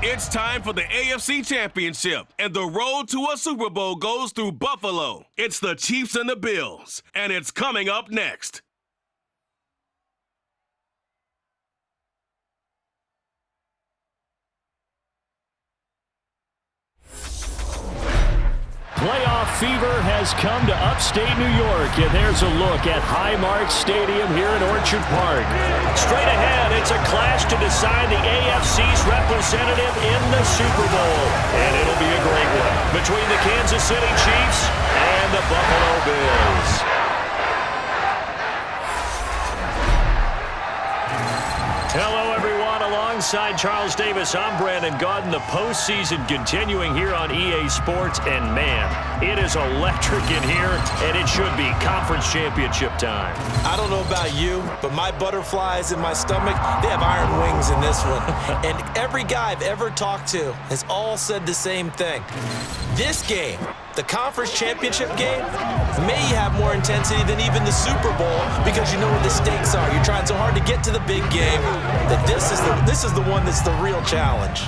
It's time for the AFC Championship, and the road to a Super Bowl goes through Buffalo. It's the Chiefs and the Bills, and it's coming up next. Playoff fever has come to upstate New York, and there's a look at Highmark Stadium here in Orchard Park. Straight ahead, it's a clash to decide the AFC's representative in the Super Bowl. And it'll be a great one between the Kansas City Chiefs and the Buffalo Bills. Hello, everyone. Alongside Charles Davis, I'm Brandon Gaudin. The postseason continuing here on EA Sports. And, man, it is electric in here, and it should be conference championship time. I don't know about you, but my butterflies in my stomach, they have iron wings in this one. And every guy I've ever talked to has all said the same thing. This game, the conference championship game, may have more intensity than even the Super Bowl because you know what the stakes are. You're trying so hard to get to the big game that this is the one that's the real challenge.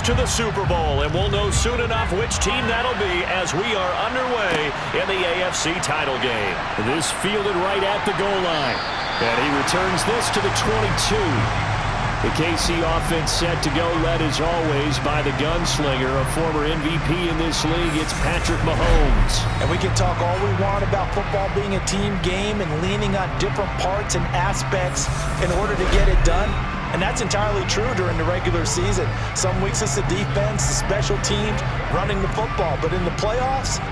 To the Super Bowl, and we'll know soon enough which team that'll be as we are underway in the AFC title game. This fielded right at the goal line, and he returns this to the 22. The KC offense set to go, led as always by the gunslinger, a former MVP in this league. It's Patrick Mahomes. And we can talk all we want about football being a team game and leaning on different parts and aspects in order to get it done. And that's entirely true during the regular season. Some weeks it's the defense, the special teams, running the football. But in the playoffs,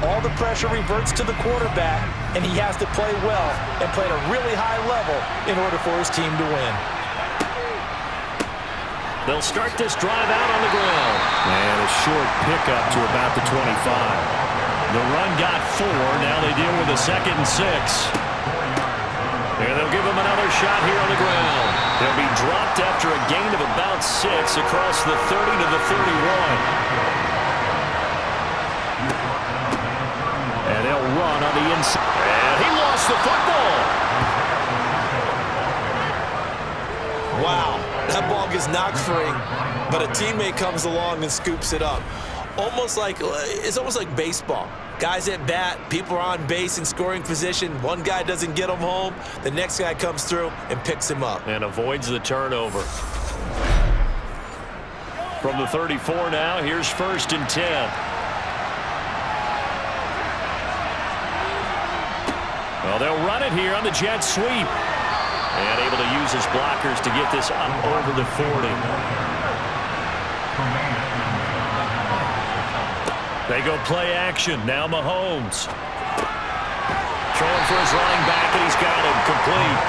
all the pressure reverts to the quarterback, and he has to play well and play at a really high level in order for his team to win. They'll start this drive out on the ground. And a short pickup to about the 25. The run got 4. Now they deal with a 2nd and 6. And they'll give him another shot here on the ground. He'll be dropped after a gain of about 6 across the 30 to the 31. And they'll run on the inside. And he lost the football. Wow, that ball gets knocked free, but a teammate comes along and scoops it up. It's almost like baseball. Guys at bat, people are on base in scoring position. One guy doesn't get him home. The next guy comes through and picks him up. And avoids the turnover. From the 34 now, here's 1st and 10. Well, they'll run it here on the jet sweep. And able to use his blockers to get this up over the 40. They go play action. Now Mahomes. Throwing for his running back, and he's got him complete.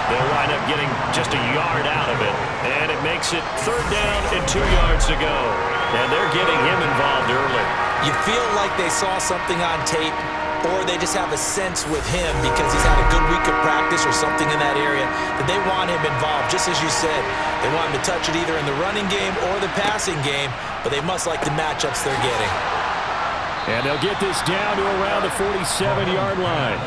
They'll wind up getting just a yard out of it. And it makes it 3rd down and 2 yards to go. And they're getting him involved early. You feel like they saw something on tape, or they just have a sense with him because he's had a good week of practice or something in that area that they want him involved. Just as you said, they want him to touch it either in the running game or the passing game, but they must like the matchups they're getting. And they'll get this down to around the 47-yard line.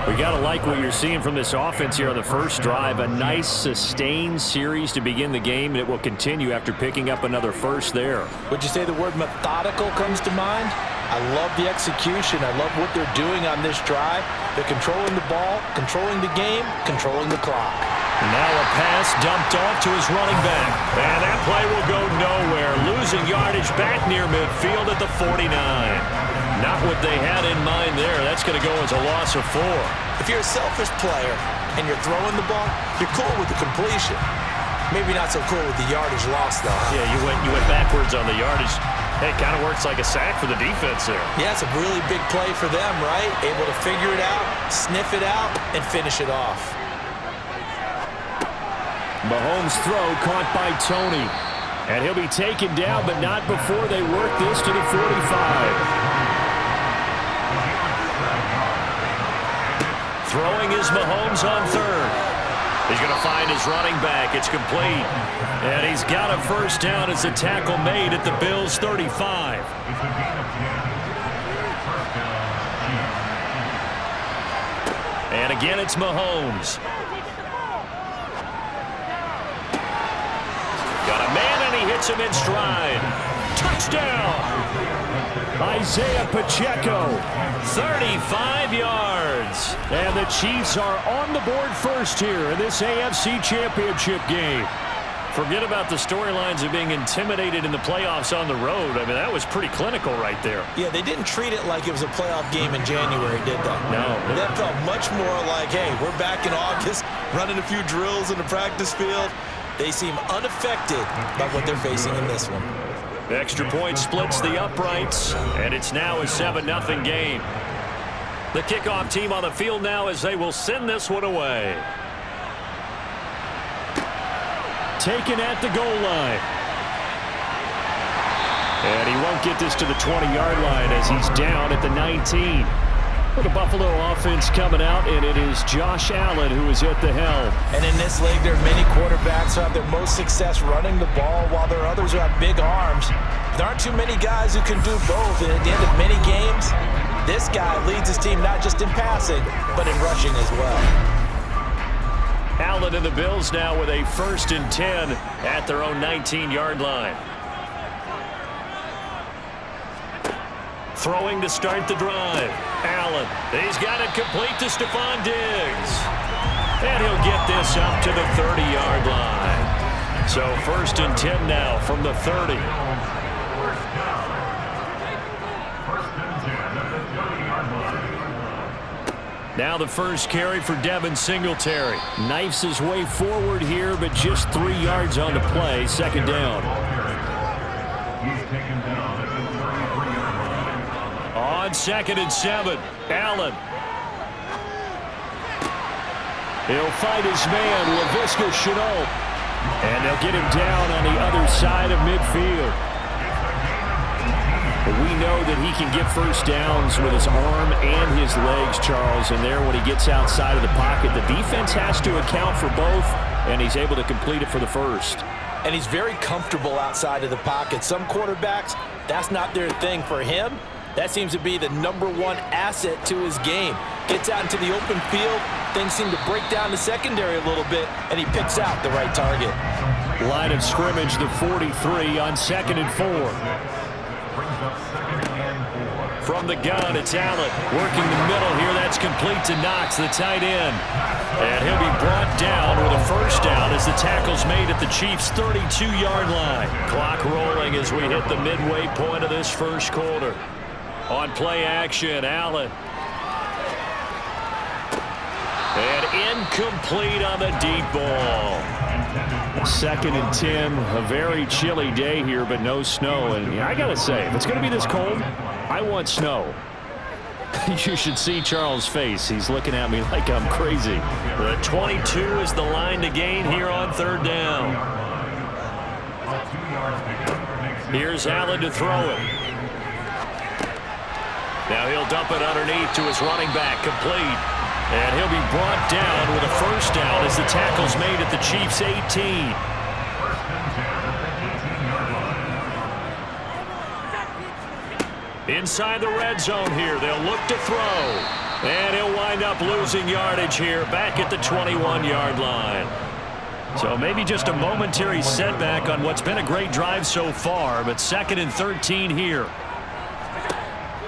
We got to like what you're seeing from this offense here on the first drive. A nice, sustained series to begin the game that will continue after picking up another first there. Would you say the word methodical comes to mind? I love the execution. I love what they're doing on this drive. They're controlling the ball, controlling the game, controlling the clock. Now a pass dumped off to his running back. And that play will go nowhere. Losing yardage back near midfield at the 49. Not what they had in mind there. That's going to go as a loss of 4. If you're a selfish player and you're throwing the ball, you're cool with the completion. Maybe not so cool with the yardage loss, though. Yeah, you went backwards on the yardage. Hey, it kind of works like a sack for the defense there. Yeah, it's a really big play for them, right? Able to figure it out, sniff it out, and finish it off. Mahomes' throw caught by Tony. And he'll be taken down, but not before they work this to the 45. Throwing is Mahomes on third. He's going to find his running back. It's complete. And he's got a first down as the tackle made at the Bills' 35. And again, it's Mahomes. Got a man, and he hits him in stride. Touchdown! Isaiah Pacheco, 35 yards. And the Chiefs are on the board first here in this AFC Championship game. Forget about the storylines of being intimidated in the playoffs on the road. I mean, that was pretty clinical right there. Yeah, they didn't treat it like it was a playoff game in January, did they? No. That felt much more like, hey, we're back in August, running a few drills in the practice field. They seem unaffected by what they're facing in this one. The extra point splits the uprights, and it's now a 7-0 game. The kickoff team on the field now as they will send this one away. Taken at the goal line. And he won't get this to the 20-yard line as he's down at the 19. The Buffalo offense coming out, and it is Josh Allen who is at the helm. And in this league, there are many quarterbacks who have their most success running the ball, while there are others who have big arms. There aren't too many guys who can do both, and at the end of many games, this guy leads his team not just in passing, but in rushing as well. Allen and the Bills now with a 1st and 10 at their own 19-yard line. Throwing to start the drive. Allen, he's got it complete to Stephon Diggs. And he'll get this up to the 30-yard line. So 1st and 10 now from the 30. Now the first carry for Devin Singletary. Knifes his way forward here, but just 3 yards on the play. 2nd down. On 2nd and 7, Allen. He'll fight his man, Laviska Shenault. And they'll get him down on the other side of midfield. But we know that he can get first downs with his arm and his legs, Charles. And there, when he gets outside of the pocket, the defense has to account for both, and he's able to complete it for the first. And he's very comfortable outside of the pocket. Some quarterbacks, that's not their thing. For him, that seems to be the #1 asset to his game. Gets out into the open field, things seem to break down the secondary a little bit, and he picks out the right target. Line of scrimmage, the 43 on 2nd and 4. From the gun, it's Allen working the middle here. That's complete to Knox, the tight end. And he'll be brought down with a first down as the tackle's made at the Chiefs' 32-yard line. Clock rolling as we hit the midway point of this first quarter. On play action, Allen. And incomplete on the deep ball. 2nd and 10, a very chilly day here, but no snow. And I got to say, if it's going to be this cold, I want snow. You should see Charles' face. He's looking at me like I'm crazy. The 22 is the line to gain here on 3rd down. Here's Allen to throw it. Now he'll dump it underneath to his running back, complete. And he'll be brought down with a first down as the tackle's made at the Chiefs' 18. Inside the red zone here, they'll look to throw. And he'll wind up losing yardage here back at the 21-yard line. So maybe just a momentary setback on what's been a great drive so far, but 2nd and 13 here.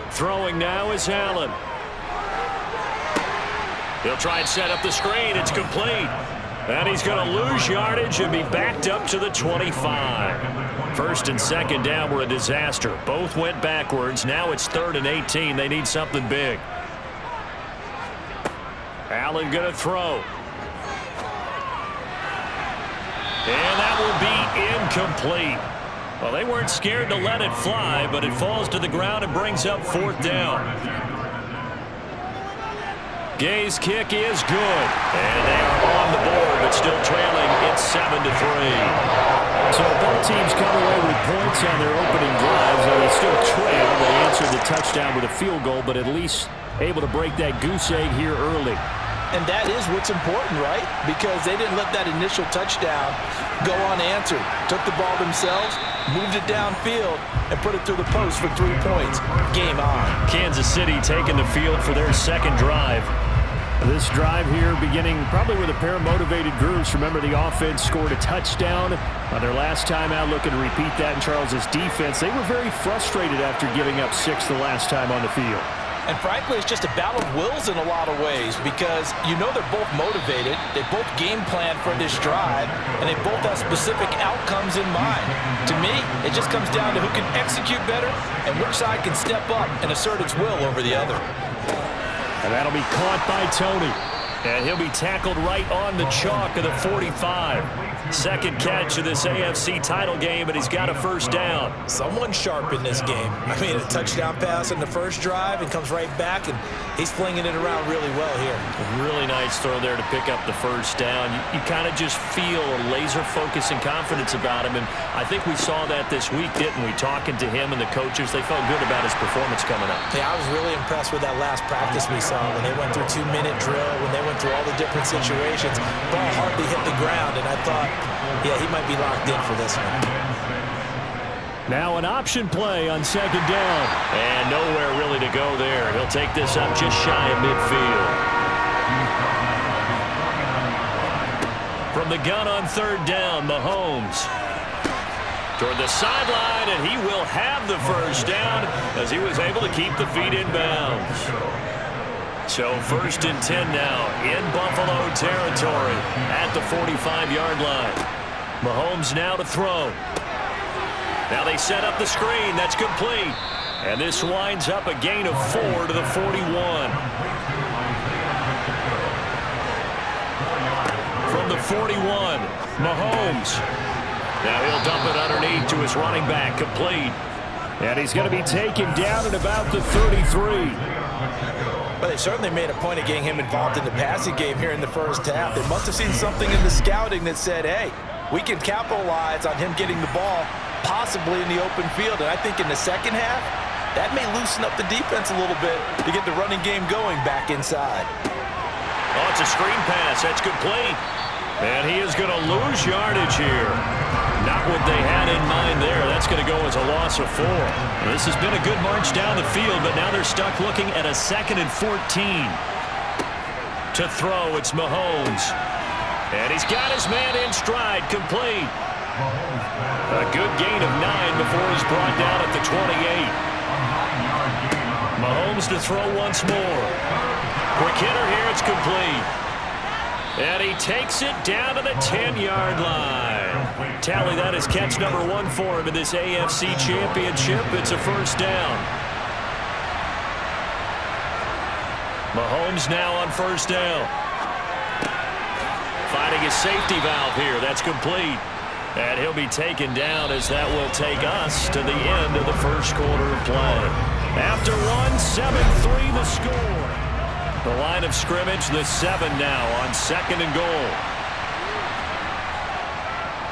Throwing now is Allen. He'll try and set up the screen. It's complete. And he's going to lose yardage and be backed up to the 25. 1st and 2nd down were a disaster. Both went backwards. Now it's 3rd and 18. They need something big. Allen going to throw. And that will be incomplete. Well, they weren't scared to let it fly, but it falls to the ground and brings up 4th down. Gay's kick is good. And they are on the board, but still trailing. It's 7-3. So both teams come away with points on their opening drives. They still trail. They answered the touchdown with a field goal, but at least able to break that goose egg here early. And that is what's important, right? Because they didn't let that initial touchdown go unanswered. Took the ball themselves, moved it downfield, and put it through the post for 3 points. Game on. Kansas City taking the field for their second drive. This drive here beginning probably with a pair of motivated groups. Remember, the offense scored a touchdown on their last time out, looking to repeat that in Charles's defense. They were very frustrated after giving up 6 the last time on the field. And frankly, it's just a battle of wills in a lot of ways because you know they're both motivated, they both game plan for this drive, and they both have specific outcomes in mind. To me, it just comes down to who can execute better and which side can step up and assert its will over the other. And that'll be caught by Tony. And he'll be tackled right on the chalk of the 45. Second catch of this AFC title game, and he's got a first down. Someone sharp in this game. I mean, a touchdown pass in the first drive and comes right back, and he's flinging it around really well here. A really nice throw there to pick up the first down. You kind of just feel a laser focus and confidence about him, and I think we saw that this week, didn't we? Talking to him and the coaches, they felt good about his performance coming up. Yeah, I was really impressed with that last practice we saw when they went through 2-minute drill, when they went through all the different situations. Ball hardly hit the ground, and I thought, yeah, he might be locked in for this one. Now an option play on second down. And nowhere really to go there. He'll take this up just shy of midfield. From the gun on third down, Mahomes toward the sideline, and he will have the first down as he was able to keep the feet in bounds. So 1st and 10 now in Buffalo territory at the 45-yard line. Mahomes now to throw. Now they set up the screen. That's complete. And this winds up a gain of 4 to the 41. From the 41, Mahomes. Now he'll dump it underneath to his running back, complete. And he's going to be taken down at about the 33. But they certainly made a point of getting him involved in the passing game here in the first half. They must have seen something in the scouting that said, hey, we can capitalize on him getting the ball possibly in the open field. And I think in the second half, that may loosen up the defense a little bit to get the running game going back inside. Oh, it's a screen pass. That's complete. And he is going to lose yardage here. Not what they had in mind there. That's going to go as a loss of 4. And this has been a good march down the field, but now they're stuck looking at a 2nd and 14. To throw, it's Mahomes. And he's got his man in stride, complete. A good gain of 9 before he's brought down at the 28. Mahomes to throw once more. Quick hitter here, it's complete. And he takes it down to the 10-yard line. Tally that as catch number 1 for him in this AFC Championship. It's a first down. Mahomes now on first down. Finding his safety valve here. That's complete. And he'll be taken down as that will take us to the end of the first quarter of play. After 7-3 the score. The line of scrimmage, the 7 now on 2nd and goal.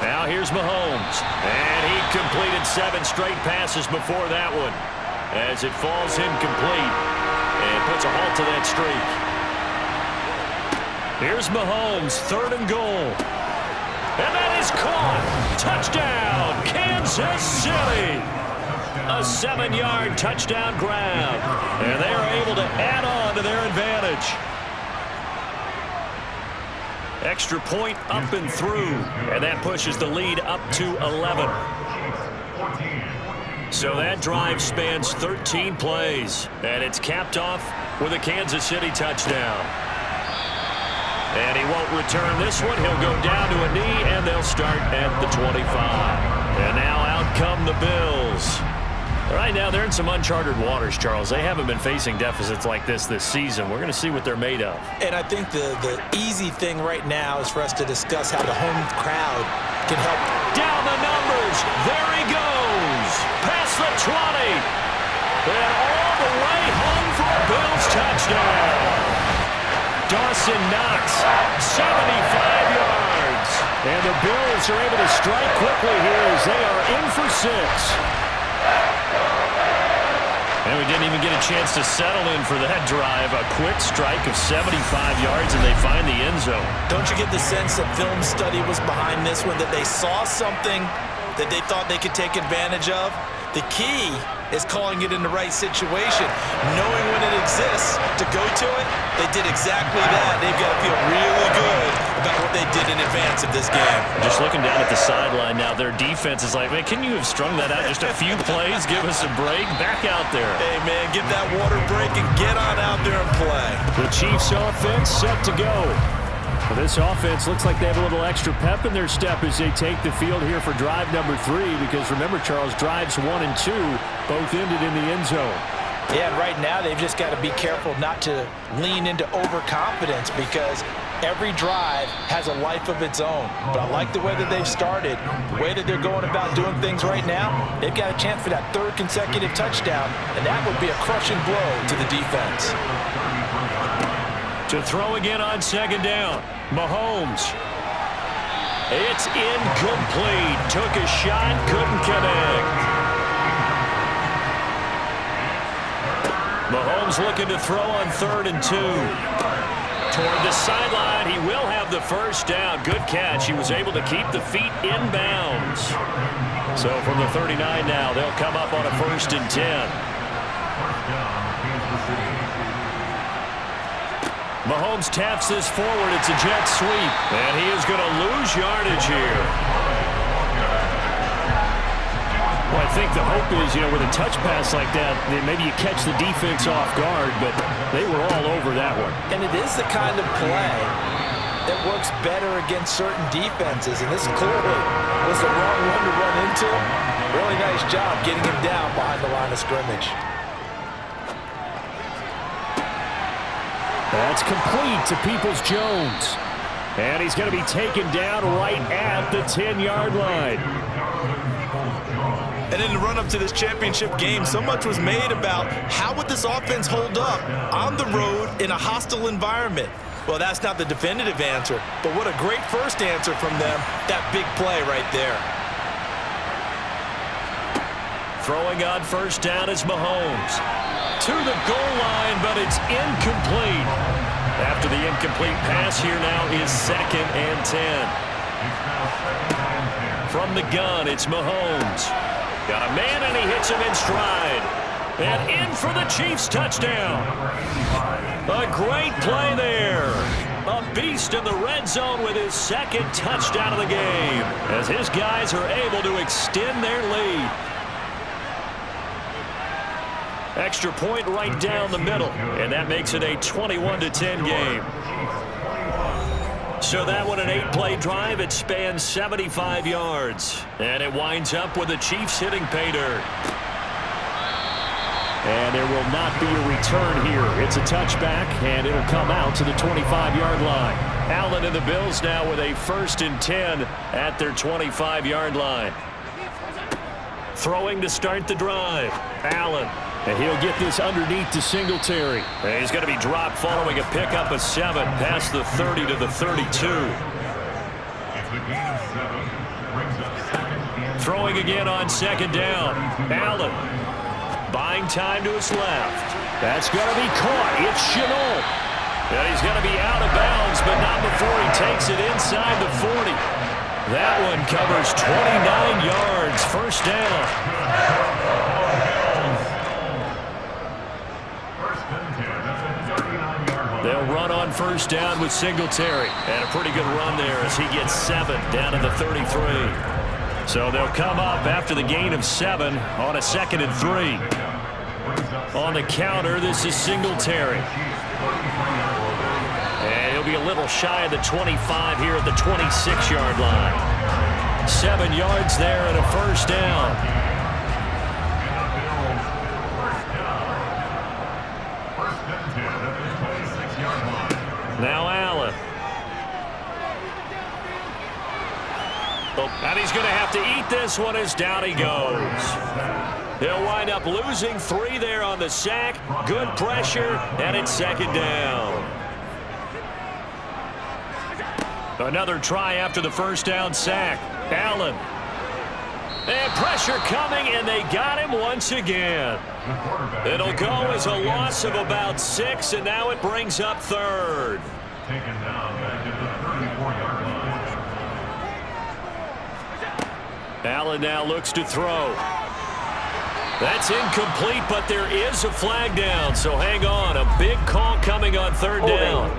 Now here's Mahomes. And he completed 7 straight passes before that one. As it falls incomplete. And puts a halt to that streak. Here's Mahomes, 3rd and goal. And that is caught. Touchdown, Kansas City. A 7-yard touchdown grab. And they are able to add on to their advantage. Extra point up and through. And that pushes the lead up to 11. So that drive spans 13 plays. And it's capped off with a Kansas City touchdown. And he won't return this one. He'll go down to a knee, and they'll start at the 25. And now out come the Bills. Right now, they're in some uncharted waters, Charles. They haven't been facing deficits like this season. We're going to see what they're made of. And I think the easy thing right now is for us to discuss how the home crowd can help. Down the numbers. There he goes. Past the 20. And all the way home for a Bills touchdown. Dawson Knox, 75 yards. And And the Bills are able to strike quickly here as they are in for 6. And we didn't even get a chance to settle in for that drive. A quick strike of 75 yards, and they find the end zone. Don't you get the sense that film study was behind this one, that they saw something that they thought they could take advantage of? The key is calling it in the right situation, knowing when it exists to go to it. They did exactly that. They've got to feel really good about what they did in advance of this game. Just looking down at the sideline now, their defense is like, man, can you have strung that out just a few plays? Give us a break. Back out there. Hey, man, get that water break and get on out there and play. The Chiefs offense set to go. Well, this offense looks like they have a little extra pep in their step as they take the field here for drive number 3, because remember, Charles, drives 1 and 2 both ended in the end zone. Yeah, and right now they've just got to be careful not to lean into overconfidence, because every drive has a life of its own. But I like the way that they've started, the way that they're going about doing things right now. They've got a chance for that 3rd consecutive touchdown, and that would be a crushing blow to the defense. To throw again on 2nd down, Mahomes. It's incomplete. Took a shot, couldn't connect. Mahomes looking to throw on 3rd and 2. Toward the sideline, he will have the 1st down. Good catch. He was able to keep the feet in bounds. So from the 39 now, they'll come up on a 1st and 10. Mahomes taps this forward. It's a jet sweep. And he is going to lose yardage here. Well, I think the hope is, with a touch pass like that, maybe you catch the defense off guard, but they were all over that one. And it is the kind of play that works better against certain defenses, and this clearly was the wrong one to run into. Really nice job getting him down behind the line of scrimmage. That's complete to Peoples-Jones. And he's going to be taken down right at the 10-yard line. And in the run-up to this championship game, so much was made about how would this offense hold up on the road in a hostile environment. Well, that's not the definitive answer, but what a great first answer from them, that big play right there. Throwing on 1st down is Mahomes. To the goal line, but it's incomplete. After the incomplete pass, here now is 2nd and 10. From the gun, it's Mahomes. Got a man, and he hits him in stride. And in for the Chiefs touchdown. A great play there. A beast in the red zone with his 2nd touchdown of the game, as his guys are able to extend their lead. Extra point right down the middle, and that makes it a 21-10 game. So that one, an 8-play drive. It spans 75 yards, and it winds up with the Chiefs hitting pay dirt. And there will not be a return here. It's a touchback, and it'll come out to the 25-yard line. Allen and the Bills now with a 1st and 10 at their 25-yard line. Throwing to start the drive. Allen. And he'll get this underneath to Singletary. And he's going to be dropped following a pickup of 7 past the 30 to the 32. Throwing again on 2nd down. Allen buying time to his left. That's going to be caught. It's Shenault. And he's going to be out of bounds, but not before he takes it inside the 40. That one covers 29 yards. 1st down. They'll run on 1st down with Singletary. And a pretty good run there as he gets 7 down to the 33. So they'll come up after the gain of 7 on a 2nd and 3. On the counter, this is Singletary. And he'll be a little shy of the 25 here at the 26-yard line. 7 yards there and a 1st down. Now Allen. And he's going to have to eat this one as down he goes. He'll wind up losing 3 there on the sack. Good pressure, and it's 2nd down. Another try after the first down sack. Allen. And pressure coming, and they got him once again. It'll go as a loss of about 6, and now it brings up third. Taken down back at the 34-yard line. Allen now looks to throw. That's incomplete, but there is a flag down, so hang on. A big call coming on third down.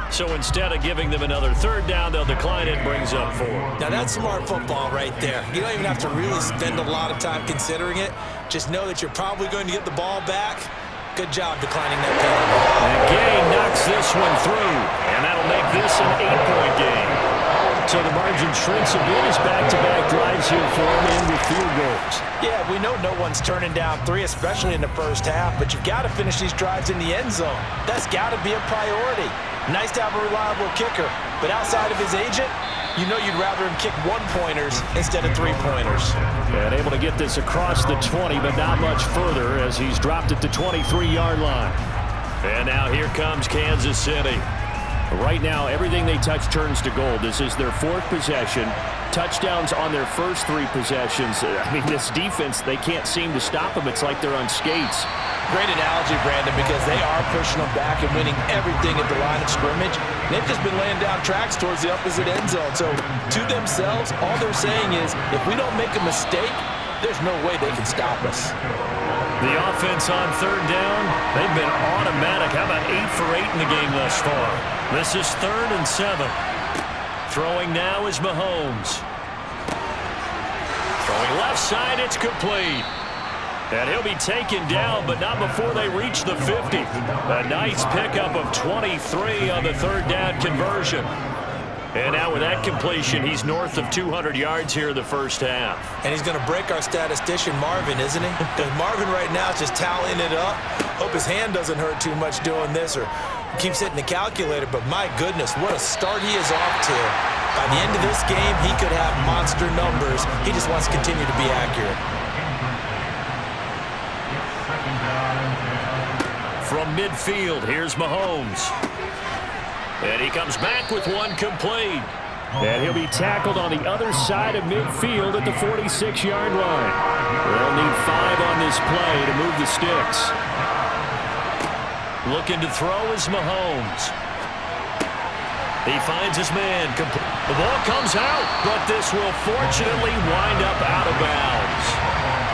So instead of giving them another third down, they'll decline it, brings up 4. Now that's smart football right there. You don't even have to really spend a lot of time considering it. Just know that you're probably going to get the ball back. Good job declining that penalty. And Gay knocks this one through, and that'll make this an 8-point game. So the margin shrinks a bit as back-to-back drives here for him in with field goals. Yeah, we know no one's turning down 3, especially in the first half, but you've got to finish these drives in the end zone. That's got to be a priority. Nice to have a reliable kicker, but outside of his agent, you know you'd rather him kick 1-pointers instead of 3-pointers. And able to get this across the 20, but not much further as he's dropped at the 23-yard line. And now here comes Kansas City. Right now, everything they touch turns to gold. This is their 4th possession. Touchdowns on their first 3 possessions. I mean, this defense, they can't seem to stop them. It's like they're on skates. Great analogy, Brandon, because they are pushing them back and winning everything at the line of scrimmage. They've just been laying down tracks towards the opposite end zone. So, to themselves, all they're saying is, if we don't make a mistake, there's no way they can stop us. The offense on third down, they've been automatic. How about 8 for 8 in the game thus far? This is 3rd and 7. Throwing now is Mahomes. Throwing left side, it's complete. And he'll be taken down, but not before they reach the 50. A nice pickup of 23 on the third down conversion. And now with that completion, he's north of 200 yards here in the first half. And he's going to break our statistician, Marvin, isn't he? Because Marvin right now is just tallying it up. Hope his hand doesn't hurt too much doing this or keeps hitting the calculator. But my goodness, what a start he is off to. By the end of this game, he could have monster numbers. He just wants to continue to be accurate. From midfield, here's Mahomes. And he comes back with one complete. And he'll be tackled on the other side of midfield at the 46-yard line. They'll need 5 on this play to move the sticks. Looking to throw is Mahomes. He finds his man. The ball comes out, but this will fortunately wind up out of bounds.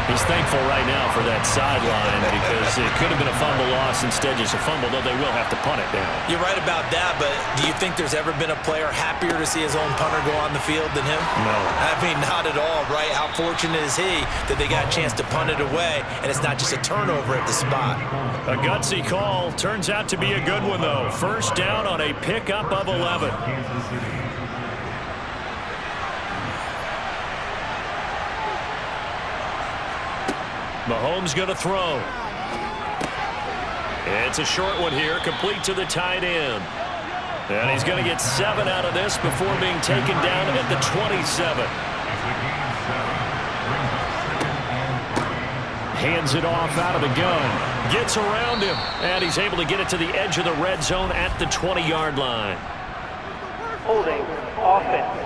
He's thankful right now for that sideline because it could have been a fumble loss, instead just a fumble, though they will have to punt it down. You're right about that, but do you think there's ever been a player happier to see his own punter go on the field than him? No. I mean, not at all, right? How fortunate is he that they got a chance to punt it away, and it's not just a turnover at the spot. A gutsy call. Turns out to be a good one, though. First down on a pickup of 11. Mahomes going to throw. It's a short one here, complete to the tight end. And he's going to get 7 out of this before being taken down at the 27. Hands it off out of the gun. Gets around him. And he's able to get it to the edge of the red zone at the 20-yard line. Holding. Offense.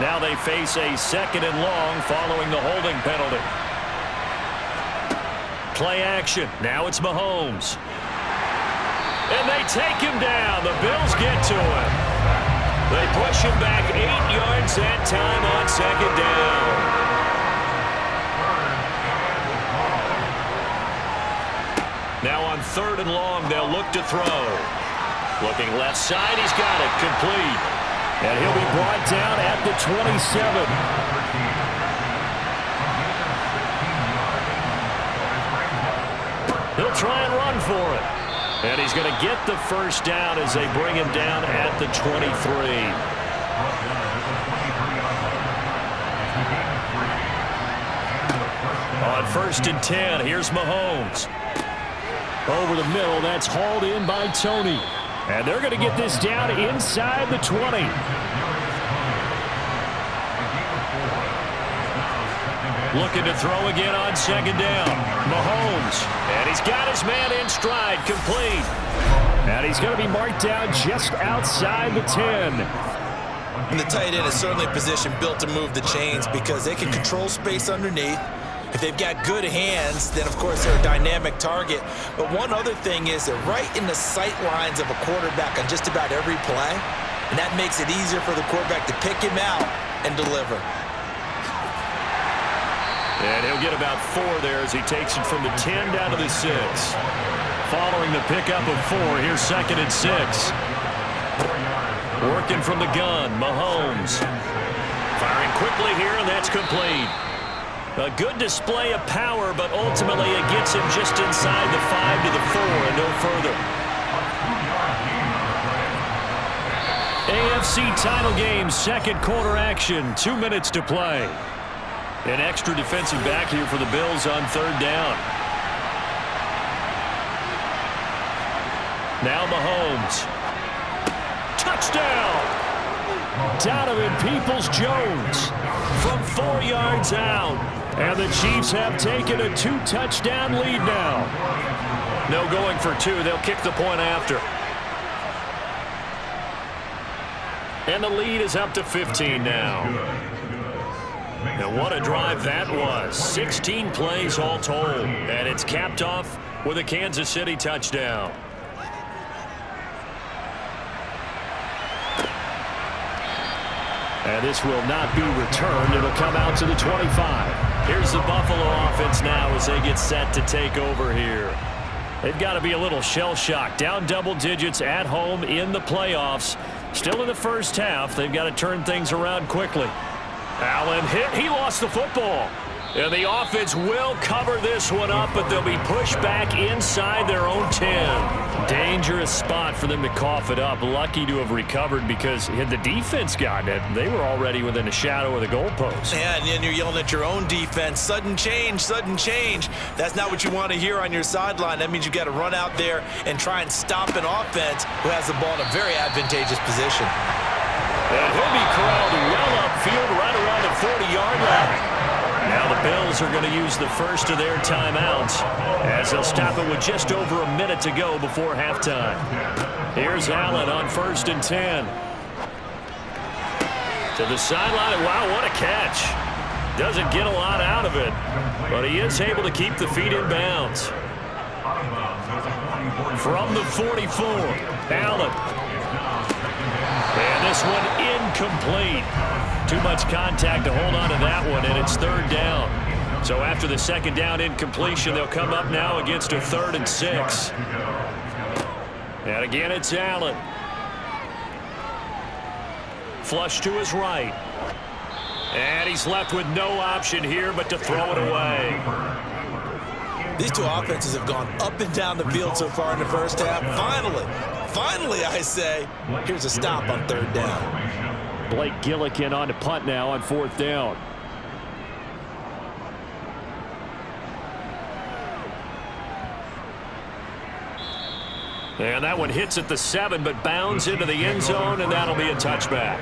Now they face a 2nd and long following the holding penalty. Play action. Now it's Mahomes. And they take him down. The Bills get to him. They push him back 8 yards that time on 2nd down. Now on 3rd and long, they'll look to throw. Looking left side, he's got it. Complete. And he'll be brought down at the 27. He'll try and run for it. And he's going to get the first down as they bring him down at the 23. On 1st and 10, here's Mahomes. Over the middle, that's hauled in by Tony. And they're going to get this down inside the 20. Looking to throw again on second down. Mahomes. And he's got his man in stride, complete. And he's going to be marked down just outside the 10. And the tight end is certainly a position built to move the chains because they can control space underneath. If they've got good hands, then of course they're a dynamic target. But one other thing is they're right in the sight lines of a quarterback on just about every play. And that makes it easier for the quarterback to pick him out and deliver. And he'll get about 4 there as he takes it from the 10 down to the 6. Following the pickup of 4, here's 2nd and 6. Working from the gun, Mahomes. Firing quickly here, and that's complete. A good display of power, but ultimately it gets him just inside the 5 to the 4 and no further. AFC title game, 2nd quarter action, 2 minutes to play. An extra defensive back here for the Bills on 3rd down. Now Mahomes. Touchdown! Donovan Peoples-Jones from 4 yards out. And the Chiefs have taken a 2-touchdown lead now. No going for 2. They'll kick the point after. And the lead is up to 15 now. And what a drive that was. 16 plays all told. And it's capped off with a Kansas City touchdown. And this will not be returned. It'll come out to the 25. Here's the Buffalo offense now as they get set to take over here. They've got to be a little shell-shocked. Down double digits at home in the playoffs. Still in the first half. They've got to turn things around quickly. Allen hit. He lost the football. And the offense will cover this one up, but they'll be pushed back inside their own 10. Dangerous spot for them to cough it up. Lucky to have recovered because had the defense gotten it, they were already within a shadow of the goalpost. Yeah, and then you're yelling at your own defense. Sudden change, sudden change. That's not what you want to hear on your sideline. That means you got to run out there and try and stop an offense who has the ball in a very advantageous position. And he'll be corralled well upfield right around the 40-yard line. Now the Bills are going to use the first of their timeouts as they'll stop it with just over a minute to go before halftime. Here's Allen on 1st and 10. To the sideline. Wow, what a catch. Doesn't get a lot out of it, but he is able to keep the feet in bounds. From the 44, Allen. And this one incomplete. Too much contact to hold on to that one, and it's 3rd down. So after the 2nd down incompletion, they'll come up now against a 3rd and 6. And again, it's Allen. Flush to his right. And he's left with no option here but to throw it away. These two offenses have gone up and down the field so far in the first half. Finally, I say, here's a stop on 3rd down. Blake Gillikin on to punt now on 4th down. And that one hits at the 7, but bounds into the end zone, and that'll be a touchback.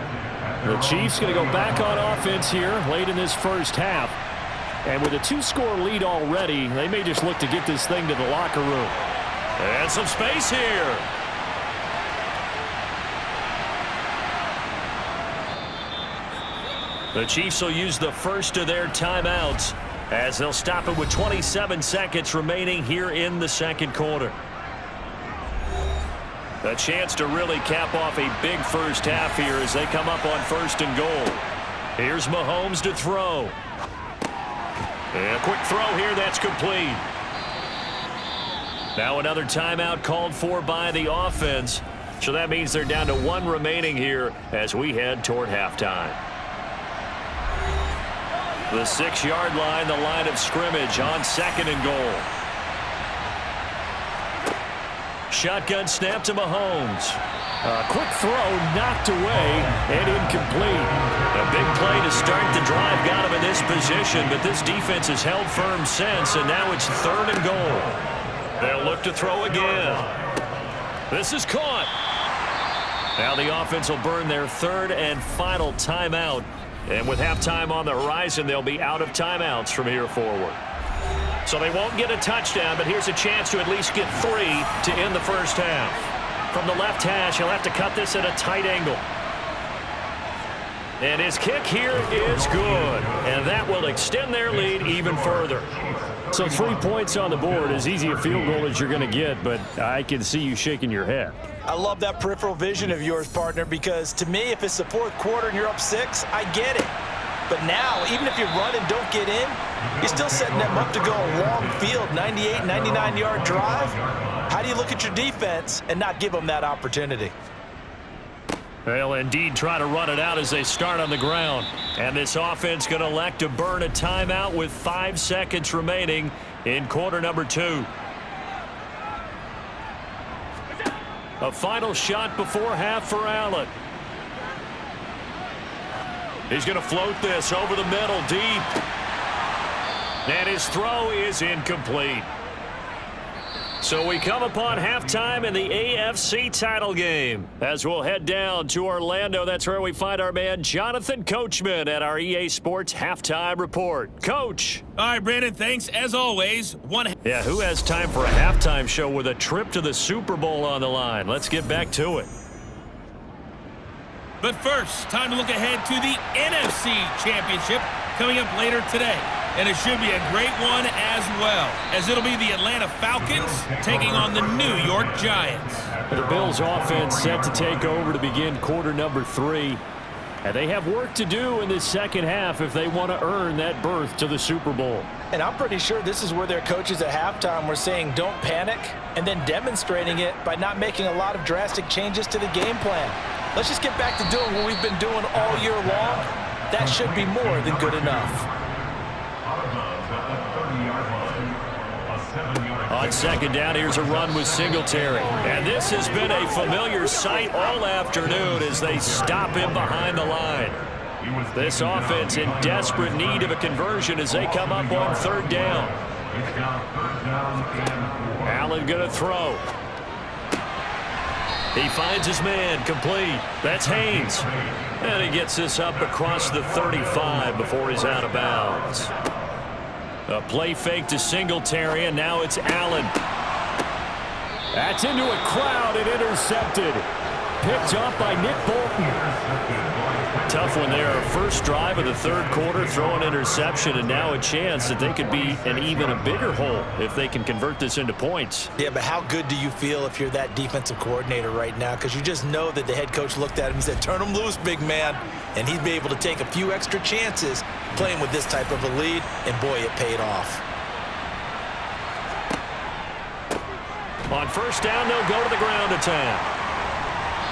The Chiefs going to go back on offense here late in this first half. And with a 2-score lead already, they may just look to get this thing to the locker room. And some space here. The Chiefs will use the first of their timeouts as they'll stop it with 27 seconds remaining here in the 2nd quarter. A chance to really cap off a big first half here as they come up on 1st and goal. Here's Mahomes to throw. And a quick throw here, that's complete. Now another timeout called for by the offense. So that means they're down to 1 remaining here as we head toward halftime. The 6-yard line, the line of scrimmage on 2nd and goal. Shotgun snap to Mahomes. A quick throw knocked away and incomplete. A big play to start the drive got him in this position, but this defense has held firm since, and now it's 3rd and goal. They'll look to throw again. This is caught. Now the offense will burn their 3rd and final timeout And with halftime on the horizon, they'll be out of timeouts from here forward. So they won't get a touchdown, but here's a chance to at least get 3 to end the first half. From the left hash, he'll have to cut this at a tight angle. And his kick here is good. And that will extend their lead even further. So 3 points on the board, as easy a field goal as you're going to get, but I can see you shaking your head. I love that peripheral vision of yours, partner, because to me, if it's the fourth quarter and you're up 6, I get it. But now, even if you run and don't get in, you're still setting them up to go a long field, 98, 99-yard drive. How do you look at your defense and not give them that opportunity? They'll indeed try to run it out as they start on the ground. And this offense going to elect to burn a timeout with 5 seconds remaining in quarter number 2. A final shot before half for Allen. He's going to float this over the middle deep. And his throw is incomplete. So we come upon halftime in the AFC title game. As we'll head down to Orlando, that's where we find our man Jonathan Coachman at our EA Sports Halftime Report. Coach. All right, Brandon, thanks as always. Yeah, who has time for a halftime show with a trip to the Super Bowl on the line? Let's get back to it. But first, time to look ahead to the NFC Championship coming up later today. And it should be a great one as well, as it'll be the Atlanta Falcons taking on the New York Giants. The Bills' offense set to take over to begin quarter number 3. And they have work to do in the second half if they want to earn that berth to the Super Bowl. And I'm pretty sure this is where their coaches at halftime were saying don't panic, and then demonstrating it by not making a lot of drastic changes to the game plan. Let's just get back to doing what we've been doing all year long. That should be more than good enough. On second down, here's a run with Singletary. And this has been a familiar sight all afternoon as they stop him behind the line. This offense in desperate need of a conversion as they come up on third down. Allen going to throw. He finds his man complete. That's Haynes. And he gets this up across the 35 before he's out of bounds. A play fake to Singletary, and now it's Allen. That's into a crowd and intercepted. Picked up by Nick Bolton. Tough one there. First drive of the third quarter, throw an interception, and now a chance that they could be in even a bigger hole if they can convert this into points. Yeah, but how good do you feel if you're that defensive coordinator right now? Because you just know that the head coach looked at him and said, turn him loose, big man. And he'd be able to take a few extra chances playing with this type of a lead, and boy, it paid off. On first down, they'll go to the ground attack.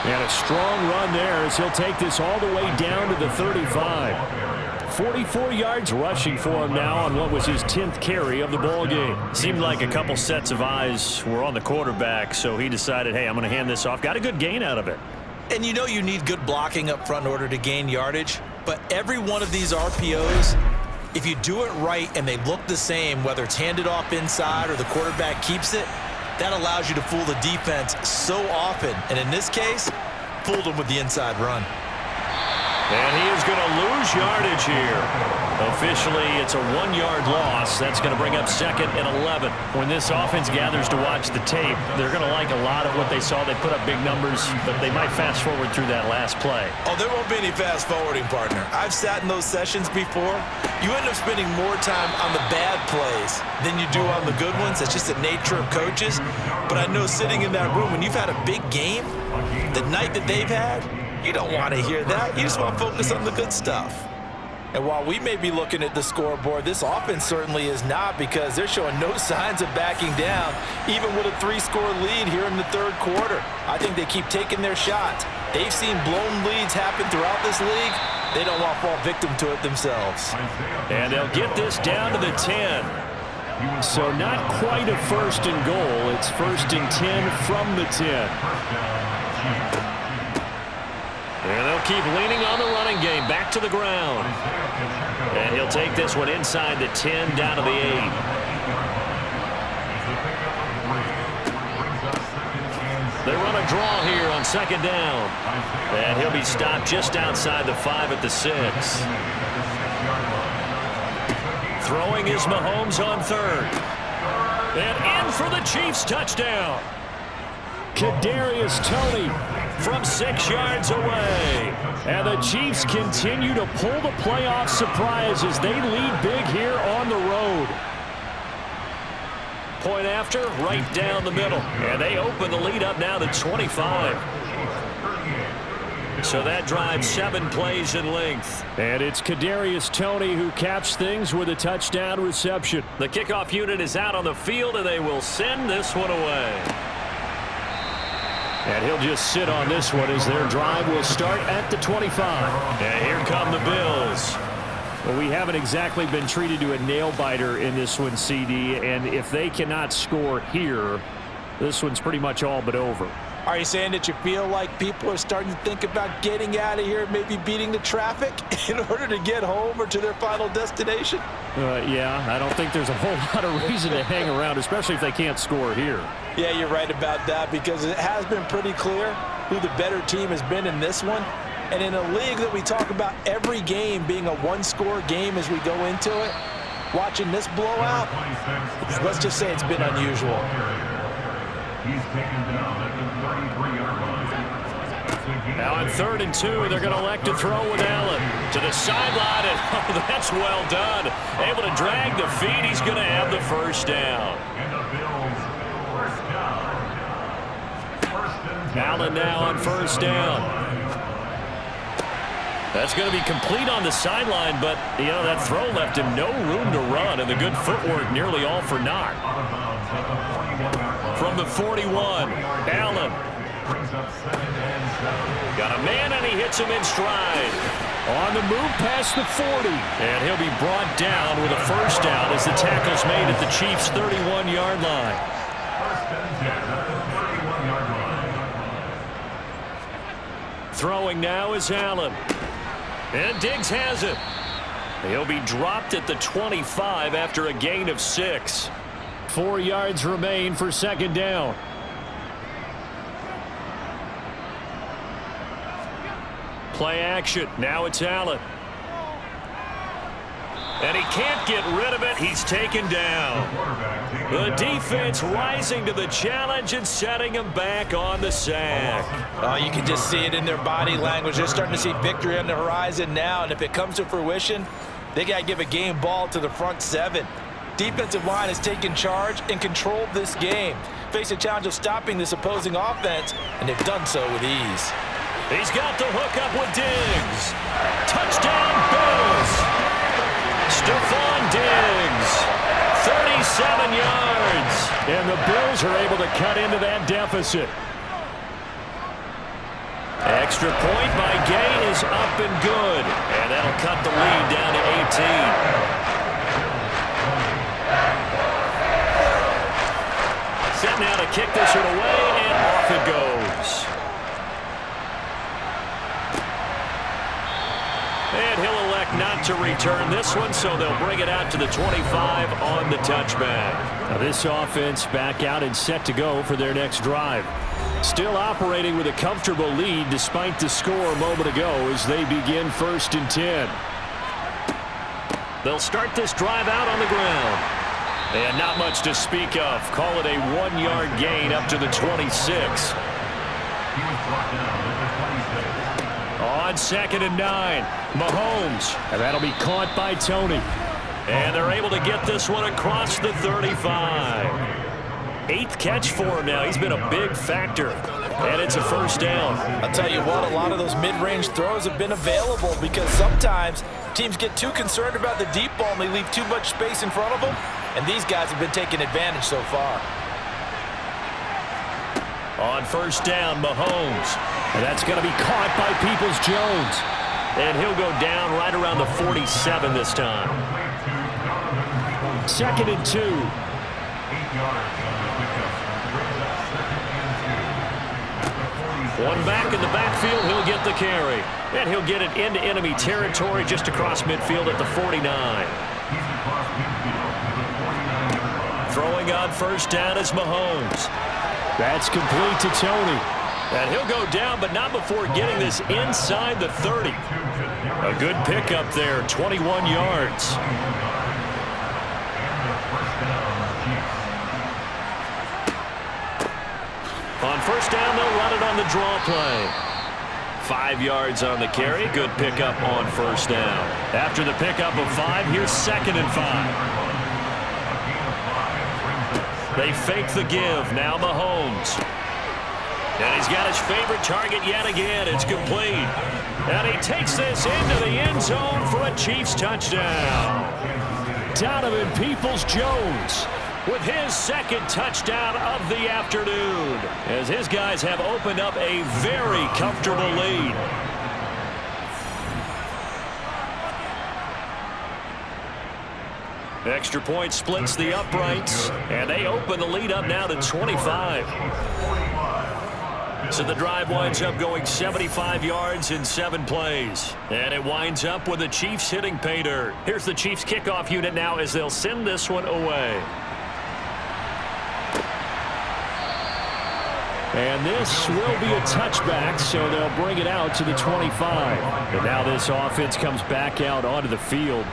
And a strong run there as he'll take this all the way down to the 35. 44 yards rushing for him now on what was his 10th carry of the ball game. Seemed like a couple sets of eyes were on the quarterback, so he decided, hey, I'm going to hand this off. Got a good gain out of it. And you know you need good blocking up front in order to gain yardage, but every one of these RPOs, if you do it right and they look the same, whether it's handed off inside or the quarterback keeps it, that allows you to fool the defense so often. And in this case, fooled them with the inside run. And he is going to lose yardage here. Officially, it's a 1-yard loss. That's going to bring up second and 11. When this offense gathers to watch the tape, they're going to like a lot of what they saw. They put up big numbers, but they might fast forward through that last play. Oh, there won't be any fast forwarding, partner. I've sat in those sessions before. You end up spending more time on the bad plays than you do on the good ones. That's just the nature of coaches. But I know sitting in that room, when you've had a big game, the night that they've had, you don't want to hear that. You just want to focus on the good stuff. And while we may be looking at the scoreboard, this offense certainly is not, because they're showing no signs of backing down, even with a 3-score lead here in the third quarter. I think they keep taking their shots. They've seen blown leads happen throughout this league. They don't want to fall victim to it themselves. And they'll get this down to the 10. So not quite a first and goal. It's first and 10 from the 10. And they'll keep leaning on the running game back to the ground. And he'll take this one inside the 10 down to the 8. They run a They'll draw here on second down. And he'll be stopped just outside the 5 at the 6. Throwing is Mahomes on third. And in for the Chiefs touchdown. Kadarius Toney from 6 yards away. And the Chiefs continue to pull the playoff surprise as they lead big here on the road. Point after, right down the middle. And they open the lead up now to 25. So that drives 7 plays in length. And it's Kadarius Toney who caps things with a touchdown reception. The kickoff unit is out on the field, and they will send this one away. And he'll just sit on this one as their drive will start at the 25. And here come the Bills. Well, we haven't exactly been treated to a nail-biter in this one, CD, and if they cannot score here, this one's pretty much all but over. Are you saying that you feel like people are starting to think about getting out of here, maybe beating the traffic in order to get home or to their final destination? Yeah, I don't think there's a whole lot of reason to hang around, especially if they can't score here. Yeah, you're right about that because it has been pretty clear who the better team has been in this one. And in a league that we talk about every game being a one-score game as we go into it, watching this blowout, let's just say it's been unusual. He's taken down at the 33-yard line. Now on 3rd and 2, they're going to elect to throw with Allen. To the sideline, and oh, that's well done. Able to drag the feet. He's going to have the first down. And the Bills, first down. Allen now on first down. That's going to be complete on the sideline, but, you know, that throw left him no room to run, and the good footwork nearly all for naught. From the 41, Allen. Got a man, and he hits him in stride. On the move past the 40. And he'll be brought down with a first down as the tackle's made at the Chiefs' 31-yard line. Throwing now is Allen. And Diggs has it. He'll be dropped at the 25 after a gain of 6. 4 yards remain for second down. Play action. Now it's Allen. And he can't get rid of it. He's taken down. The defense rising to the challenge and setting him back on the sack. Oh, you can just see it in their body language. They're starting to see victory on the horizon now, and if it comes to fruition, they got to give a game ball to the front 7. Defensive line has taken charge and controlled this game. Face a challenge of stopping this opposing offense, and they've done so with ease. He's got the hook up with Diggs. Touchdown, Bills. Stephon Diggs, 37 yards. And the Bills are able to cut into that deficit. Extra point by Gay is up and good. And that'll cut the lead down to 18. Set now to kick this one away, and off it goes. And he'll elect not to return this one, so they'll bring it out to the 25 on the touchback. Now this offense back out and set to go for their next drive. Still operating with a comfortable lead despite the score a moment ago as they begin 1st and 10. They'll start this drive out on the ground. And not much to speak of. Call it a 1-yard gain up to the 26. On 2nd and 9, Mahomes. And that'll be caught by Toney. And they're able to get this one across the 35. 8th catch for him now. He's been a big factor. And it's a first down. I'll tell you what, a lot of those mid-range throws have been available because sometimes teams get too concerned about the deep ball and they leave too much space in front of them. And these guys have been taking advantage so far. On first down, Mahomes. And that's going to be caught by Peoples-Jones. And he'll go down right around the 47 this time. 2nd and 2. One back in the backfield, he'll get the carry. And he'll get it into enemy territory just across midfield at the 49. Throwing on first down is Mahomes. That's complete to Toney. And he'll go down, but not before getting this inside the 30. A good pickup there, 21 yards. On first down, they'll run it on the draw play. 5 yards on the carry. Good pickup on first down. After the pickup of 5, here's 2nd and 5. They fake the give. Now Mahomes. And he's got his favorite target yet again. It's complete. And he takes this into the end zone for a Chiefs touchdown. Donovan Peoples-Jones with his 2nd touchdown of the afternoon, as his guys have opened up a very comfortable lead. Extra point splits the uprights, and they open the lead up now to 25. So the drive winds up going 75 yards in 7 plays. And it winds up with the Chiefs hitting pay dirt. Here's the Chiefs kickoff unit now as they'll send this one away. And this will be a touchback, so they'll bring it out to the 25. And now this offense comes back out onto the field.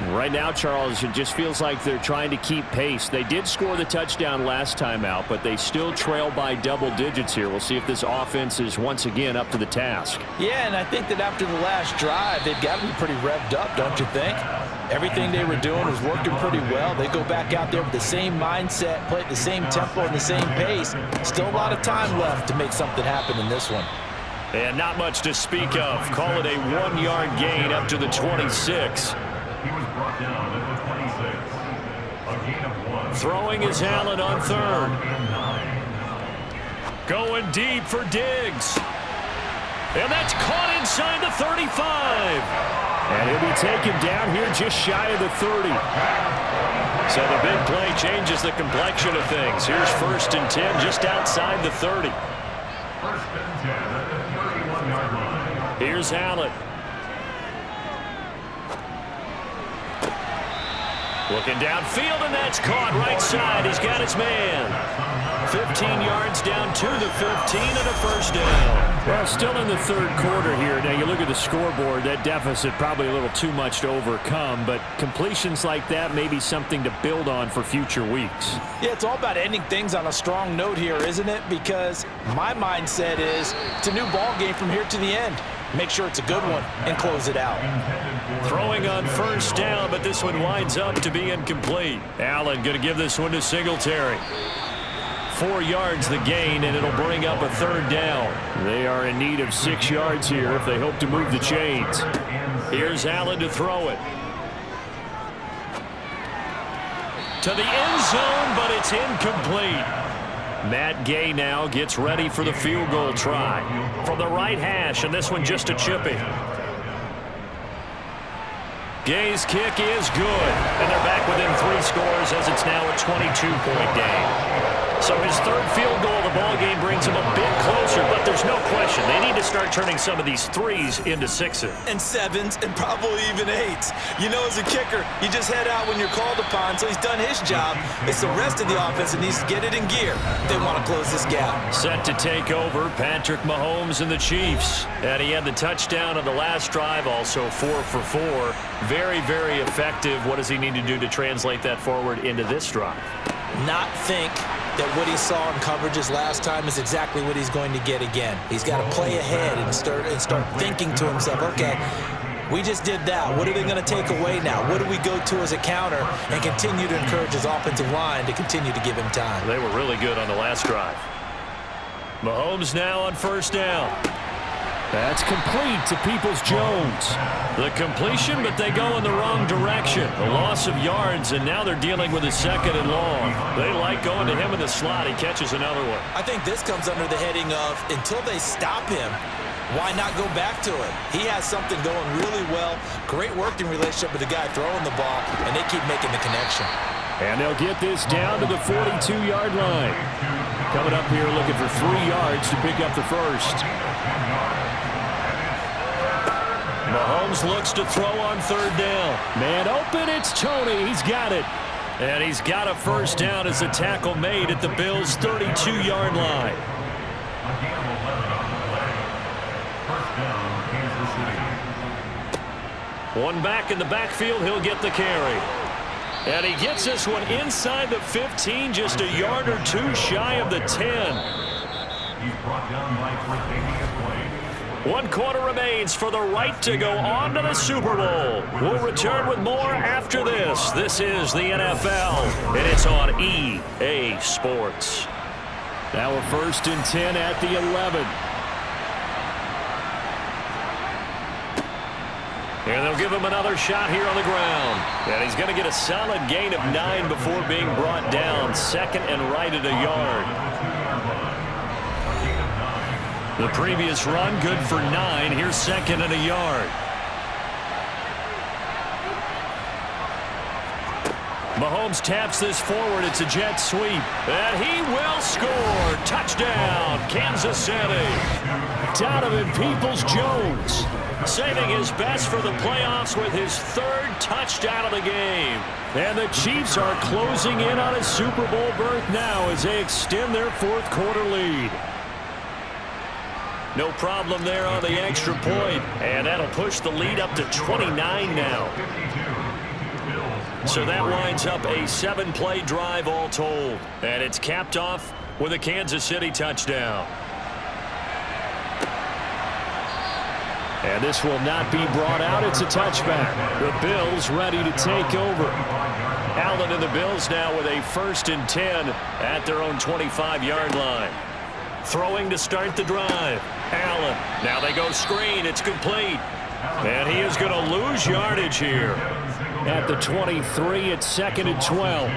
Right now, Charles, it just feels like they're trying to keep pace. They did score the touchdown last time out, but they still trail by double digits here. We'll see if this offense is once again up to the task. Yeah, and I think that after the last drive, they've got to be pretty revved up, don't you think? Everything they were doing was working pretty well. They go back out there with the same mindset, play at the same tempo and the same pace. Still a lot of time left to make something happen in this one. And not much to speak of. Call it a 1-yard gain up to the 26. He was brought down at the 26. A gain of 1. Throwing is Allen on 3rd. Going deep for Diggs. And that's caught inside the 35. And he'll be taken down here just shy of the 30. So the big play changes the complexion of things. Here's 1st and 10 just outside the 30. 1st and 10 at the 31-yard line. Here's Allen. Looking downfield, and that's caught right side. He's got his man. 15 yards down to the 15 and a first down. Well, still in the 3rd quarter here. Now, you look at the scoreboard, that deficit probably a little too much to overcome, but completions like that may be something to build on for future weeks. Yeah, it's all about ending things on a strong note here, isn't it? Because my mindset is it's a new ball game from here to the end. Make sure it's a good one and close it out. Throwing on first down, but this one winds up to be incomplete. Allen going to give this one to Singletary. 4 yards the gain, and it'll bring up a 3rd down. They are in need of 6 yards here if they hope to move the chains. Here's Allen to throw it. To the end zone, but it's incomplete. Matt Gay now gets ready for the field goal try. From the right hash, and this one just a chippy. Gay's kick is good, and they're back within 3 scores as it's now a 22-point game. So his 3rd field goal of the ball game brings him a bit closer, but there's no question they need to start turning some of these 3s into 6s. And 7s and probably even 8s. You know, as a kicker, you just head out when you're called upon, so he's done his job. It's the rest of the offense that needs to get it in gear if they want to close this gap. Set to take over, Patrick Mahomes and the Chiefs. And he had the touchdown on the last drive, also 4 for 4. Very, very effective. What does he need to do to translate that forward into this drive? Not think that what he saw in coverages last time is exactly what he's going to get again. He's got to play ahead and start thinking to himself, okay, we just did that. What are they going to take away now? What do we go to as a counter? And continue to encourage his offensive line to continue to give him time. They were really good on the last drive. Mahomes now on first down. That's complete to Peoples-Jones. The completion, but they go in the wrong direction. A loss of yards, and now they're dealing with a 2nd and long. They like going to him in the slot. He catches another one. I think this comes under the heading of, until they stop him, why not go back to it? He has something going really well. Great working relationship with the guy throwing the ball, and they keep making the connection. And they'll get this down to the 42-yard line. Coming up here looking for 3 yards to pick up the first. Mahomes looks to throw on 3rd down. Man open, it's Tony. He's got it. And he's got a first down as the tackle made at the Bills' 32-yard line. gain of 11 on the play. First down, Kansas City. One back in the backfield, he'll get the carry. And he gets this one inside the 15, just a yard or two shy of the 10. He's brought down by for taking a play. 1 quarter remains for the right to go on to the Super Bowl. We'll return with more after this. This is the NFL, and it's on EA Sports. Now a 1st and 10 at the 11. And they'll give him another shot here on the ground. And he's going to get a solid gain of 9 before being brought down. 2nd and right at a yard. The previous run, good for 9. Here's 2nd and a yard. Mahomes taps this forward. It's a jet sweep. And he will score. Touchdown, Kansas City. Donovan Peoples-Jones saving his best for the playoffs with his 3rd touchdown of the game. And the Chiefs are closing in on a Super Bowl berth now as they extend their 4th quarter lead. No problem there on the extra point. And that'll push the lead up to 29 now. So that winds up a 7-play drive all told. And it's capped off with a Kansas City touchdown. And this will not be brought out. It's a touchback. The Bills ready to take over. Allen and the Bills now with a 1st and 10 at their own 25-yard line. Throwing to start the drive. Allen. Now they go screen. It's complete. And he is going to lose yardage here. At the 23, it's 2nd and 12.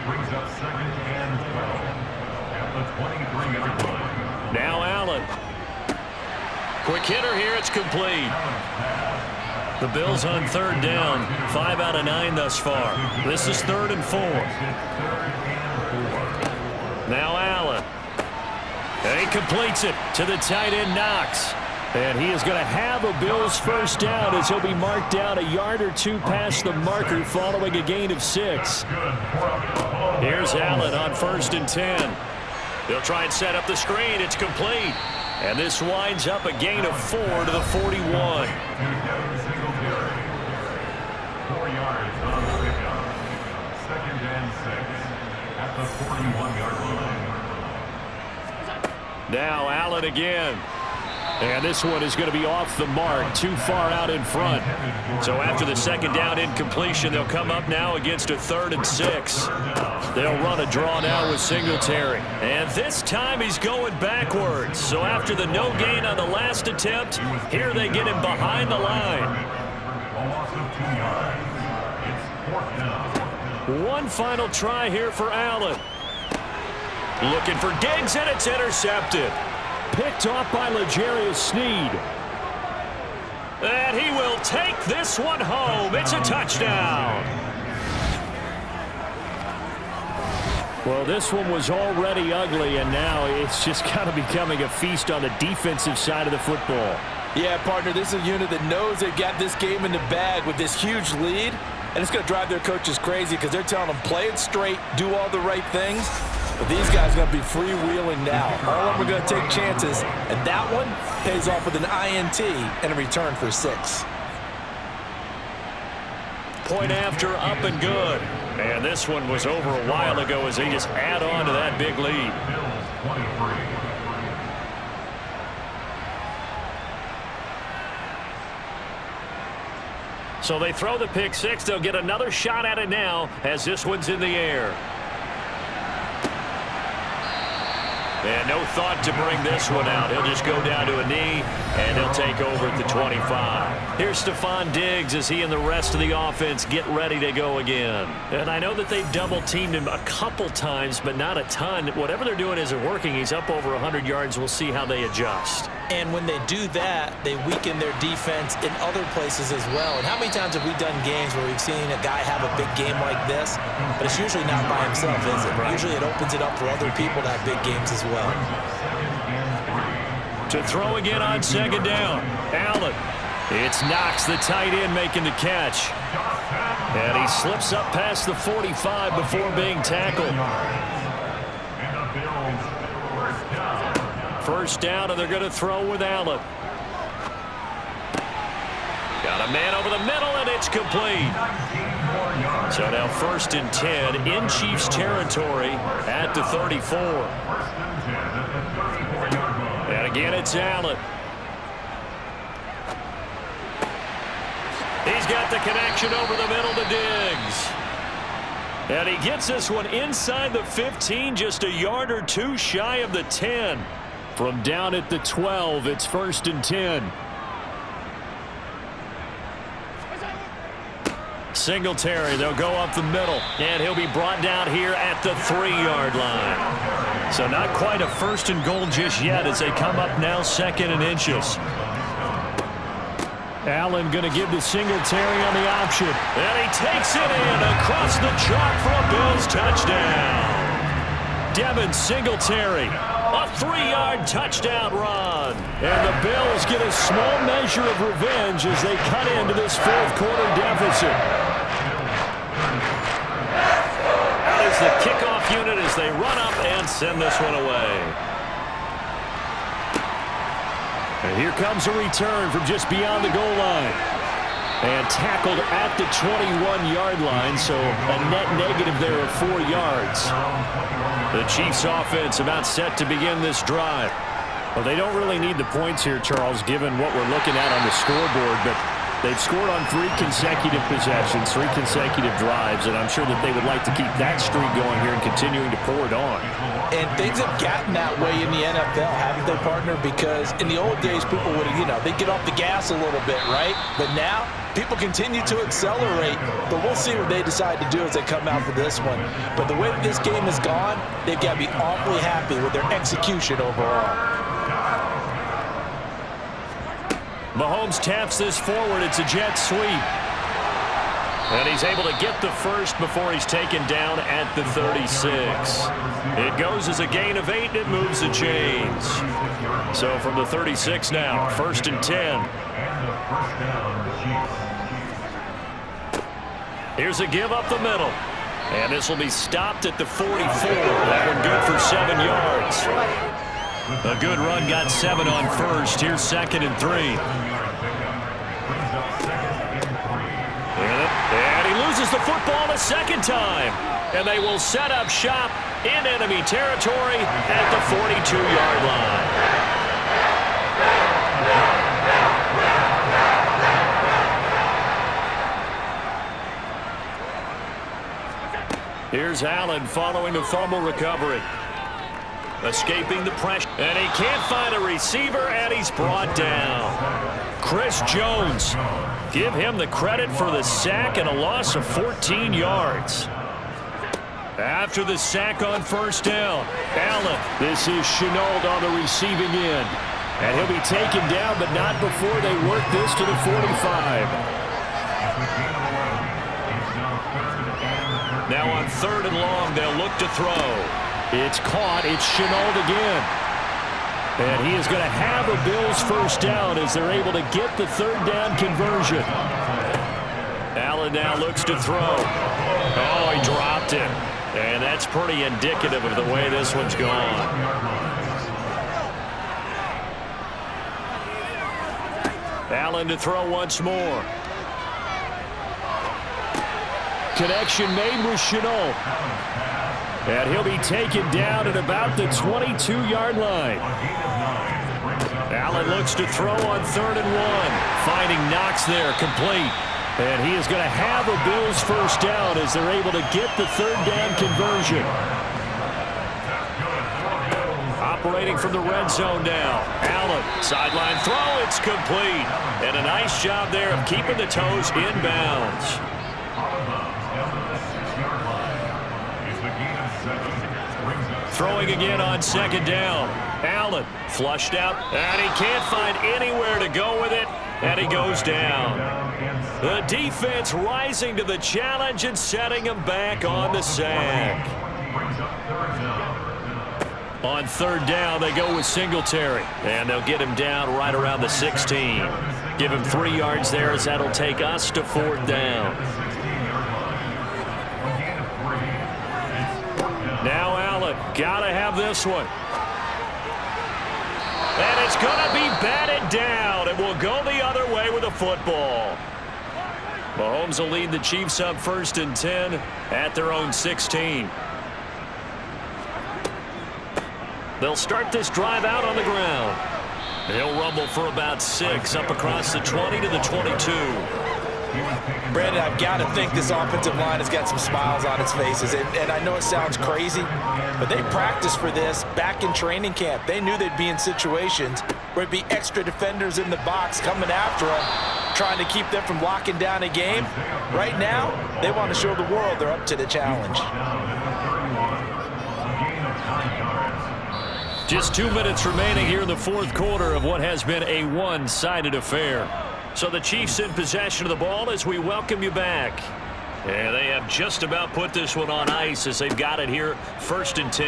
Brings up 2nd and 12 at the 23-yard line. Now Allen. Quick hitter here. It's complete. The Bills on 3rd down. 5 out of 9 thus far. This is 3rd and 4. Now Allen. And he completes it to the tight end Knox. And he is going to have a Bills 1st down as he'll be marked down a yard or 2 past the marker following a gain of 6. Here's Allen on 1st and 10. They'll try and set up the screen. It's complete. And this winds up a gain of 4 to the 41. 4 yards on the pickup. 2nd and 6 at the 41-yard line. Now Allen again. And this one is going to be off the mark, too far out in front. So after the 2nd down incompletion, they'll come up now against a 3rd and 6. They'll run a draw now with Singletary. And this time he's going backwards. So after the no gain on the last attempt, here they get him behind the line. A loss of 2 yards. It's 4th down. One final try here for Allen. Looking for Diggs, and it's intercepted. Picked off by L'Jarius Sneed. And he will take this one home. It's a touchdown. Well, this one was already ugly, and now it's just kind of becoming a feast on the defensive side of the football. Yeah, partner, this is a unit that knows they've got this game in the bag with this huge lead, and it's going to drive their coaches crazy because they're telling them play it straight, do all the right things. But these guys are going to be freewheeling now. All of them are going to take chances, and that one pays off with an INT and a return for 6. Point after, up and good. And this one was over a while ago as they just add on to that big lead. Bills 23. So they throw the pick 6. They'll get another shot at it now as this one's in the air. And no thought to bring this one out. He'll just go down to a knee, and he'll take over at the 25. Here's Stephon Diggs as he and the rest of the offense get ready to go again. And I know that they've double-teamed him a couple times, but not a ton. Whatever they're doing isn't working. He's up over 100 yards. We'll see how they adjust. And when they do that, they weaken their defense in other places as well. And how many times have we done games where we've seen a guy have a big game like this, but it's usually not by himself, is it? Right. Usually it opens it up for other people to have big games as well. To throw again on 2nd down. Allen. It's Knox, the tight end, making the catch. And he slips up past the 45 before being tackled. First down, and they're going to throw with Allen. Got a man over the middle, and it's complete. So now 1st and 10 in Chiefs territory at the 34. And again, it's Allen. He's got the connection over the middle to Diggs. And he gets this one inside the 15, just a yard or two shy of the 10. From down at the 12, it's 1st and 10. Singletary, they'll go up the middle, and he'll be brought down here at the 3-yard line. So not quite a 1st and goal just yet as they come up now 2nd and inches. Allen going to give the Singletary on the option. And he takes it in across the chalk for a Bills touchdown. Devin Singletary, a 3-yard touchdown run. And the Bills get a small measure of revenge as they cut into this 4th quarter deficit. Out is the kickoff unit as they run up and send this one away. And here comes a return from just beyond the goal line. And tackled at the 21-yard line, so a net negative there of 4 yards. The Chiefs offense about set to begin this drive. Well, they don't really need the points here, Charles, given what we're looking at on the scoreboard, but they've scored on 3 consecutive possessions, 3 consecutive drives, and I'm sure that they would like to keep that streak going here and continuing to pour it on. And things have gotten that way in the NFL, haven't they, partner? Because in the old days, people would, they'd get off the gas a little bit, right? But now, people continue to accelerate, but we'll see what they decide to do as they come out for this one. But the way that this game has gone, they've got to be awfully happy with their execution overall. Mahomes taps this forward. It's a jet sweep. And he's able to get the first before he's taken down at the 36. It goes as a gain of 8, and it moves the chains. So from the 36 now, 1st and 10. Here's a give up the middle. And this will be stopped at the 44. That one good for 7 yards. A good run got 7 on first. Here's 2nd and 3. And he loses the football a second time. And they will set up shop in enemy territory at the 42-yard line. Here's Allen following the fumble recovery. Escaping the pressure. And he can't find a receiver, and he's brought down. Chris Jones. Give him the credit for the sack and a loss of 14 yards. After the sack on 1st down, Allen. This is Shenault on the receiving end. And he'll be taken down, but not before they work this to the 45. Now on 3rd and long, they'll look to throw. It's caught. It's Shenault again. And he is going to have a Bills first down as they're able to get the 3rd down conversion. Allen now looks to throw. Oh, he dropped it. And that's pretty indicative of the way this one's gone. Allen to throw once more. Connection made with Shenault. And he'll be taken down at about the 22-yard line. Allen looks to throw on 3rd and 1. Finding Knox there, complete. And he is going to have a Bills first down as they're able to get the 3rd down conversion. Operating from the red zone now. Allen, sideline throw, it's complete. And a nice job there of keeping the toes inbounds. Throwing again on 2nd down. Allen flushed out, and he can't find anywhere to go with it, and he goes down. The defense rising to the challenge and setting him back on the sack. On 3rd down, they go with Singletary, and they'll get him down right around the 16. Give him 3 yards there as that'll take us to 4th down. Now Allen, gotta have this one. And it's going to be batted down. It will go the other way with the football. Mahomes will lead the Chiefs up 1st and 10 at their own 16. They'll start this drive out on the ground. He'll rumble for about 6 up across the 20 to the 22. Brandon, I've got to think this offensive line has got some smiles on its faces. And I know it sounds crazy, but they practiced for this back in training camp. They knew they'd be in situations where it'd be extra defenders in the box coming after them, trying to keep them from locking down a game. Right now, they want to show the world they're up to the challenge. Just 2 minutes remaining here in the 4th quarter of what has been a one-sided affair. So the Chiefs in possession of the ball as we welcome you back. And they have just about put this one on ice as they've got it here 1st and 10.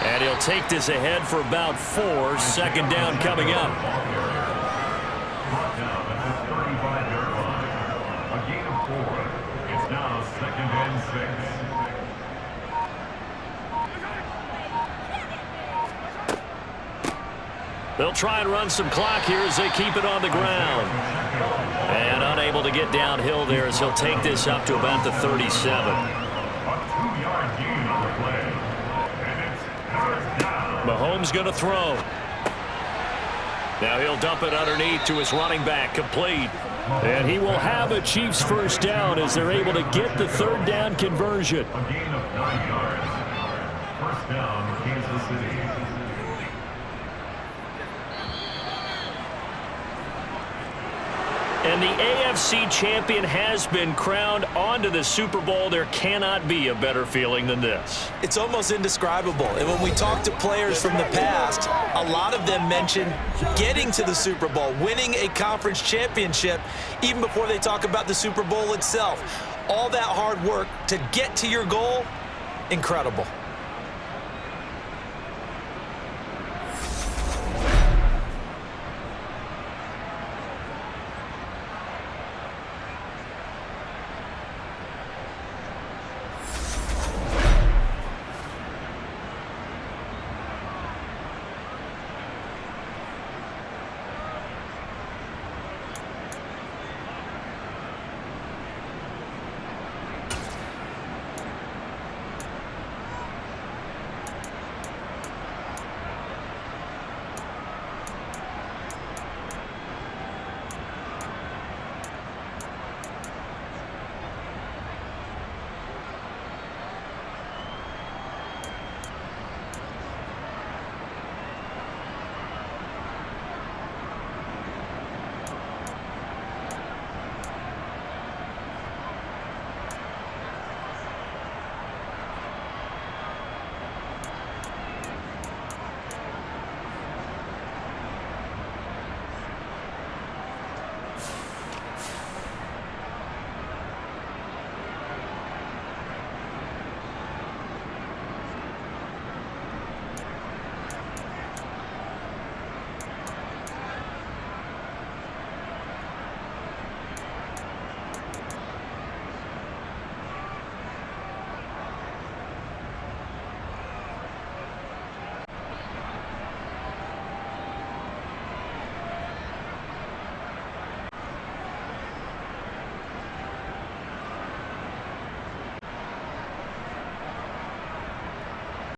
And he'll take this ahead for about 4. 2nd down coming up. Brought down at the 35-yard line. A gain of 4. It's now 2nd and 6. They'll try and run some clock here as they keep it on the ground. And unable to get downhill there as he'll take this up to about the 37. A 2-yard gain on the play. And it's 3rd down. Mahomes going to throw. Now he'll dump it underneath to his running back, complete. And he will have a Chiefs 1st down as they're able to get the 3rd down conversion. A gain of 9 yards. 1st down, Kansas City. And the AFC champion has been crowned onto the Super Bowl. There cannot be a better feeling than this. It's almost indescribable. And when we talk to players from the past, a lot of them mention getting to the Super Bowl, winning a conference championship, even before they talk about the Super Bowl itself. All that hard work to get to your goal, incredible.